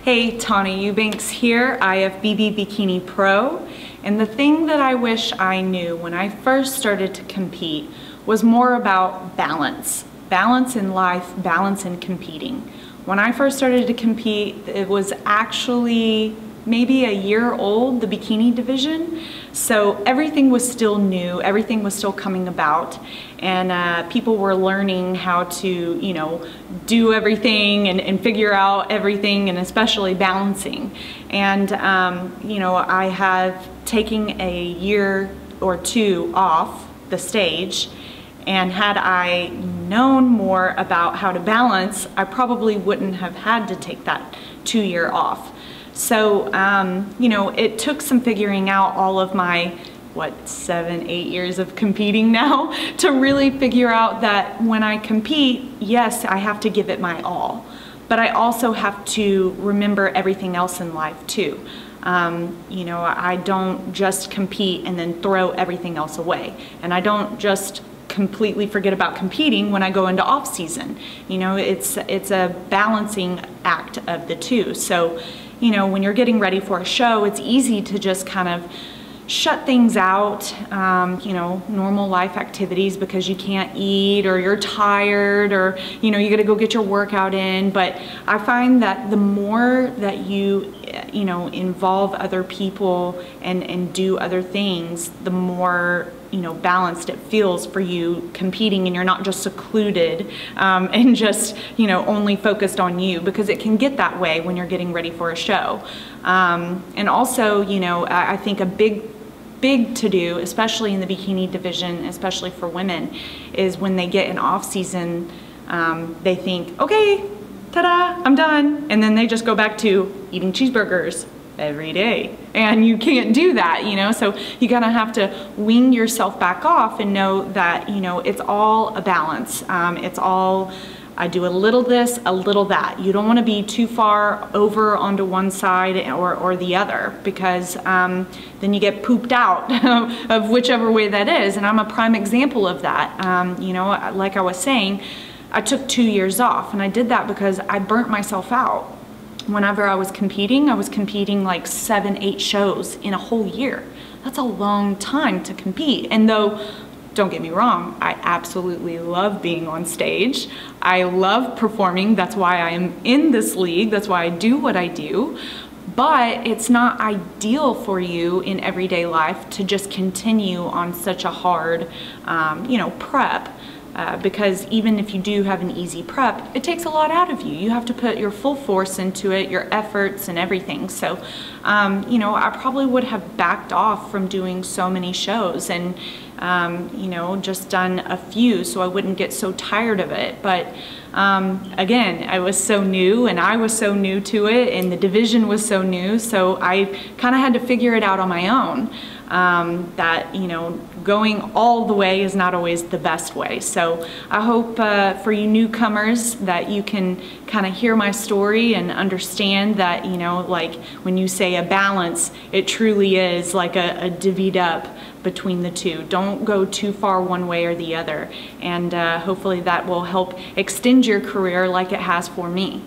Hey, Tawna Eubanks here, IFBB Bikini Pro. And the thing that I wish I knew when I first started to compete was more about balance. Balance in life, balance in competing. When I first started to compete, it was actually maybe a year old, the bikini division. So everything was still new, everything was still coming about, and people were learning how to, do everything and figure out everything, and especially balancing. And, I have taken a year or two off the stage, and had I known more about how to balance, I probably wouldn't have had to take that 2-year off. So, it took some figuring out all of my, 7, 8 years of competing now to really figure out that when I compete, yes, I have to give it my all, but I also have to remember everything else in life too. I don't just compete and then throw everything else away. And I don't just completely forget about competing when I go into off season. It's a balancing act of the two. So, when you're getting ready for a show, it's easy to just kind of shut things out, normal life activities because you can't eat or you're tired or, you gotta go get your workout in. But I find that the more that you, involve other people and do other things, the more balanced it feels for you competing, and you're not just secluded and just only focused on you, because it can get that way when you're getting ready for a show. And also, I think a big to do, especially in the bikini division, especially for women, is when they get in off season, they think, okay, ta-da, I'm done, and then they just go back to eating cheeseburgers every day, and you can't do that, so you kind of have to wean yourself back off and know that it's all a balance. It's all, I do a little this, a little that. You don't want to be too far over onto one side or the other, because then you get pooped out of whichever way that is. And I'm a prime example of that. Like I was saying, I took 2 years off, and I did that because I burnt myself out. Whenever I was competing like 7, 8 shows in a whole year. That's a long time to compete. And though, don't get me wrong, I absolutely love being on stage. I love performing. That's why I am in this league. That's why I do what I do. But it's not ideal for you in everyday life to just continue on such a hard, prep. Because even if you do have an easy prep, it takes a lot out of you. You have to put your full force into it, your efforts and everything. So, I probably would have backed off from doing so many shows and, just done a few so I wouldn't get so tired of it. But again, I was so new, and I was so new to it, and the division was so new, so I kind of had to figure it out on my own. That going all the way is not always the best way. So I hope for you newcomers that you can kind of hear my story and understand that like when you say a balance, it truly is like a divvied up between the two. Don't go too far one way or the other, and hopefully that will help extend your career like it has for me.